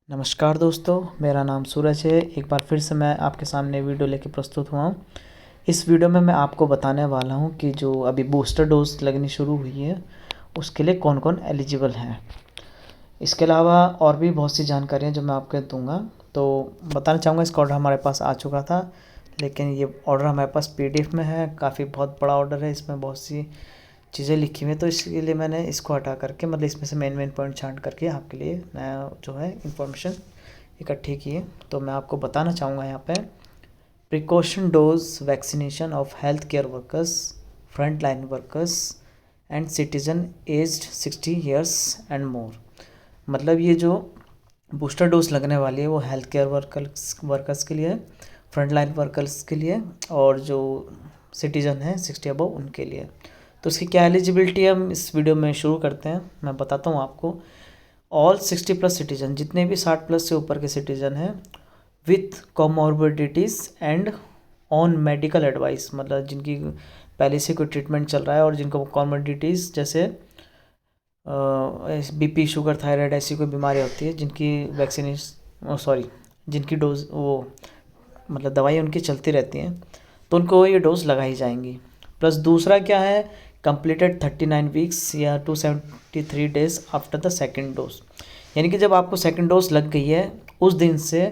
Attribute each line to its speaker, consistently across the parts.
Speaker 1: नमस्कार दोस्तों, मेरा नाम सूरज है। एक बार फिर से मैं आपके सामने वीडियो लेके प्रस्तुत हुआ हूँ। इस वीडियो में मैं आपको बताने वाला हूँ कि जो अभी बूस्टर डोज लगनी शुरू हुई है उसके लिए कौन कौन एलिजिबल हैं। इसके अलावा और भी बहुत सी जानकारियाँ जो मैं आपको दूंगा। तो बताना चाहूँगा, इसका ऑर्डर हमारे पास आ चुका था, लेकिन ये ऑर्डर हमारे पास PDF में है। काफ़ी बहुत बड़ा ऑर्डर है, इसमें बहुत सी चीज़ें लिखी हुई हैं, तो इसके लिए मैंने इसको हटा करके, मतलब इसमें से मेन पॉइंट छांट करके आपके लिए नया जो है इंफॉर्मेशन इकट्ठी की है। तो मैं आपको बताना चाहूँगा यहाँ पे precaution dose vaccination of health care workers, front line workers and citizen aged 60 years and more. मतलब ये जो बूस्टर डोज लगने वाली है वो हेल्थ केयर वर्कर्स के लिए, फ्रंट लाइन वर्कर्स के लिए और जो सिटीजन है 60 अबव उनके लिए। तो इसकी क्या एलिजिबिलिटी है हम इस वीडियो में शुरू करते हैं। मैं बताता हूँ आपको। ऑल 60+ सिटीजन, जितने भी 60+ से ऊपर के सिटीजन हैं with comorbidities and on medical advice, मतलब जिनकी पहले से कोई ट्रीटमेंट चल रहा है और जिनको कॉमॉर्बिडिटीज़ जैसे BP, शुगर, थायराइड ऐसी कोई बीमारी होती है जिनकी जिनकी डोज वो मतलब दवाई उनकी चलती रहती हैं, तो उनको ये डोज लगाई जाएंगी। प्लस दूसरा क्या है, कंप्लीटेड 39 वीक्स या 273 days after the second dose, यानी कि जब आपको सेकेंड डोज लग गई है उस दिन से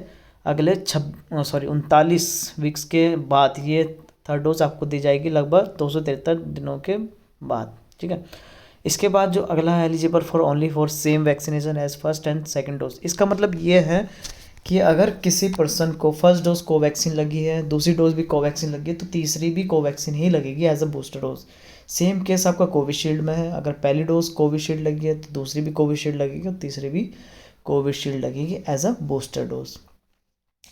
Speaker 1: अगले 39 वीक्स के बाद ये थर्ड डोज आपको दी जाएगी, लगभग 273 दिनों के बाद। ठीक है। इसके बाद जो अगला है, eligible for only for same vaccination as first and second dose. इसका मतलब ये है कि अगर किसी पर्सन को फर्स्ट डोज कोवैक्सीन लगी है, दूसरी डोज भी कोवैक्सीन लगी है, तो तीसरी भी कोवैक्सीन ही लगेगी as a booster dose. Same case आपका कोविशील्ड में है। अगर पहली डोज कोविशील्ड लगी है तो दूसरी भी कोविशील्ड लगेगी और तीसरी भी कोविशील्ड लगेगी एज अ बूस्टर डोज।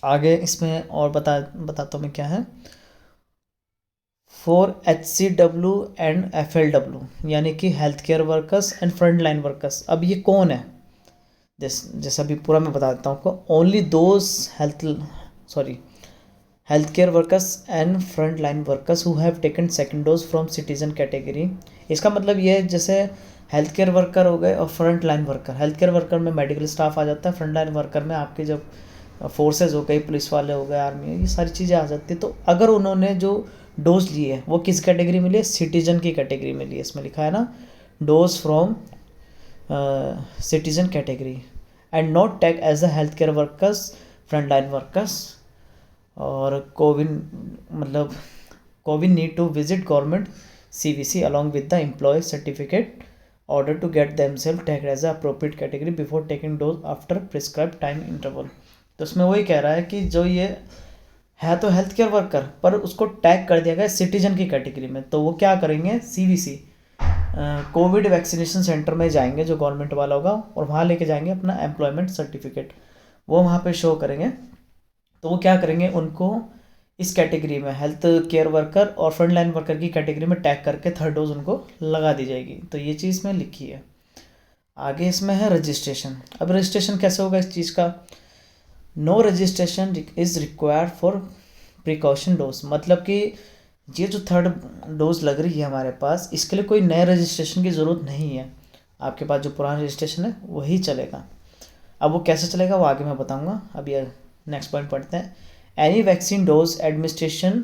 Speaker 1: आगे इसमें और बताता हूँ मैं क्या है। फॉर HCW एंड FLW, यानी कि health care workers and front line workers. अब ये कौन है, जैसा अभी पूरा मैं बता देता हूँ आपको। Only those health care workers and front line workers who have taken second dose from citizen category. इसका मतलब ये है, जैसे हेल्थ केयर वर्कर हो गए और front line worker. Health care worker में मेडिकल स्टाफ आ जाता है, फ्रंट लाइन वर्कर में आपके जब फोर्सेज हो गई, पुलिस वाले हो गए, आर्मी, ये सारी चीज़ें आ जाती है। तो अगर उन्होंने जो डोज ली है वो किस कैटेगरी में ली है, सिटीजन की कैटेगरी में ली है। इसमें लिखा है ना, dose from citizen category and not tag as a health care workers, front line workers. और CoWIN need to visit government CVC along with the employ certificate order to get themself tag as a appropriate category before taking dose after prescribe time interval. तो उसमें वही कह रहा है कि जो ये है तो हेल्थ केयर वर्कर, पर उसको टैग कर दिया गया सिटीजन की कैटेगरी में, तो वो क्या करेंगे, CVC कोविड वैक्सीनेशन सेंटर में जाएंगे जो गवर्नमेंट वाला होगा, और वहाँ लेके जाएंगे अपना एम्प्लॉयमेंट सर्टिफिकेट, वो वहाँ पे शो करेंगे। तो वो क्या करेंगे, उनको इस कैटेगरी में हेल्थ केयर वर्कर और फ्रंट लाइन वर्कर की कैटेगरी में टैग करके थर्ड डोज उनको लगा दी जाएगी। तो ये चीज़ में लिखी है। आगे इसमें है रजिस्ट्रेशन। अब रजिस्ट्रेशन कैसे होगा इस चीज़ का, no registration is required for precaution dose. मतलब कि ये जो थर्ड डोज लग रही है हमारे पास, इसके लिए कोई नए रजिस्ट्रेशन की ज़रूरत नहीं है। आपके पास जो पुराना रजिस्ट्रेशन है वही चलेगा। अब वो कैसे चलेगा वो आगे मैं बताऊंगा। अब ये नेक्स्ट पॉइंट पढ़ते हैं। Any vaccine dose administration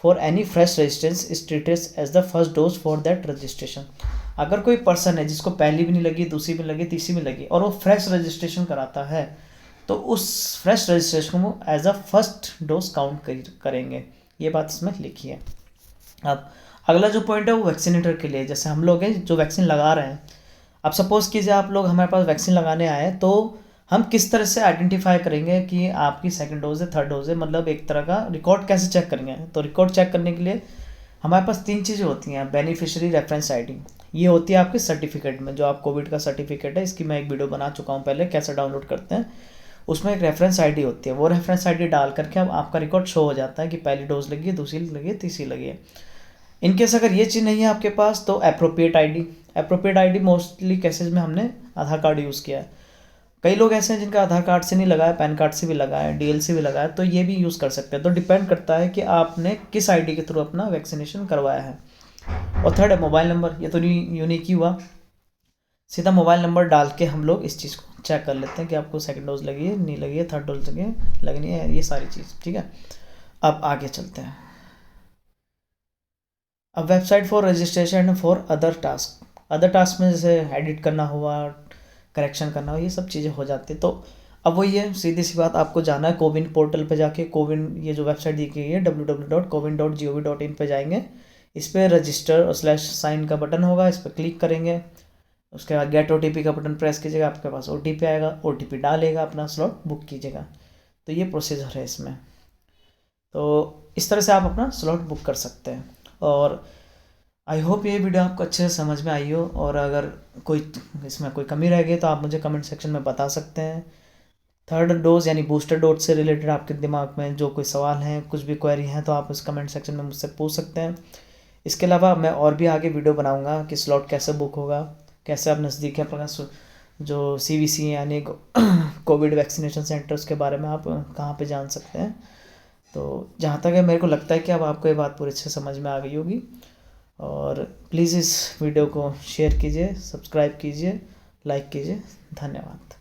Speaker 1: for any fresh registrations is treated as the first dose for that registration. अगर कोई पर्सन है जिसको पहली भी नहीं लगी, दूसरी भी लगी, तीसरी भी लगी, और वो फ्रेश रजिस्ट्रेशन कराता है, तो उस फ्रेश रजिस्ट्रेशन को as a first dose count करेंगे। ये बात इसमें लिखी है। अब अगला जो पॉइंट है वो वैक्सीनेटर के लिए। जैसे हम लोग हैं जो वैक्सीन लगा रहे हैं, अब सपोज़ कीजिए आप लोग हमारे पास वैक्सीन लगाने आए, तो हम किस तरह से आइडेंटिफाई करेंगे कि आपकी सेकंड डोज है, थर्ड डोज है, मतलब एक तरह का रिकॉर्ड कैसे चेक करेंगे। तो रिकॉर्ड चेक करने के लिए हमारे पास 3 चीज़ें होती हैं। बेनिफिशियरी रेफरेंस ID, ये होती है आपके सर्टिफिकेट में, जो आप कोविड का सर्टिफिकेट है, इसकी मैं एक वीडियो बना चुका हूँ पहले, कैसे डाउनलोड करते हैं। उसमें एक रेफरेंस ID होती है, वो रेफरेंस ID डाल करके अब आपका रिकॉर्ड शो हो जाता है कि पहली डोज लगी है, दूसरी लगी है, तीसरी लगी है। इनकेस अगर ये चीज़ नहीं है आपके पास तो अप्रोप्रिएट ID मोस्टली केसेज में हमने आधार कार्ड यूज़ किया है। कई लोग ऐसे हैं जिनका आधार कार्ड से नहीं लगा है, पैन कार्ड से भी लगा है, DL से भी लगा है, तो ये भी यूज़ कर सकते हैं। तो डिपेंड करता है कि आपने किस ID के थ्रू अपना वैक्सीनेशन करवाया है। और थर्ड है मोबाइल नंबर, ये तो यूनिक ही हुआ। सीधा मोबाइल नंबर डाल के हम लोग इस चीज़ को चेक कर लेते हैं कि आपको सेकंड डोज लगी है, नहीं लगी है, थर्ड डोज लगी है, लगनी है, ये सारी चीज़। ठीक है, अब आगे चलते हैं। अब website for registration for other task में जैसे एडिट करना हुआ, करेक्शन करना हुआ, ये सब चीज़ें हो जाती है। तो अब वही है, सीधी सी बात, आपको जाना है कोविन पोर्टल पे जाके, कोविन ये जो वेबसाइट दी गई है www.cowin.gov.in पे जाएंगे। इस पर रजिस्टर और /साइन का बटन होगा, इस पर क्लिक करेंगे। उसके बाद गेट OTP का बटन प्रेस कीजिएगा, आपके पास OTP आएगा, OTP डालेगा, अपना स्लॉट बुक कीजिएगा। तो ये प्रोसीजर है इसमें। तो इस तरह से आप अपना स्लॉट बुक कर सकते हैं। और आई होप ये वीडियो आपको अच्छे से समझ में आई हो, और अगर कोई इसमें कोई कमी रह गई तो आप मुझे कमेंट सेक्शन में बता सकते हैं। थर्ड डोज यानी बूस्टर डोज से रिलेटेड आपके दिमाग में जो कोई सवाल हैं, कुछ भी क्वेरी हैं, तो आप उस कमेंट सेक्शन में मुझसे पूछ सकते हैं। इसके अलावा मैं और भी आगे वीडियो बनाऊंगा कि स्लॉट कैसे बुक होगा, कैसे आप नज़दीक अपना जो CVC यानी कोविड वैक्सीनेशन सेंटर्स के बारे में आप कहाँ पे जान सकते हैं। तो जहाँ तक है, मेरे को लगता है कि अब आपको ये बात पूरी अच्छे समझ में आ गई होगी। और प्लीज़ इस वीडियो को शेयर कीजिए, सब्सक्राइब कीजिए, लाइक कीजिए। धन्यवाद।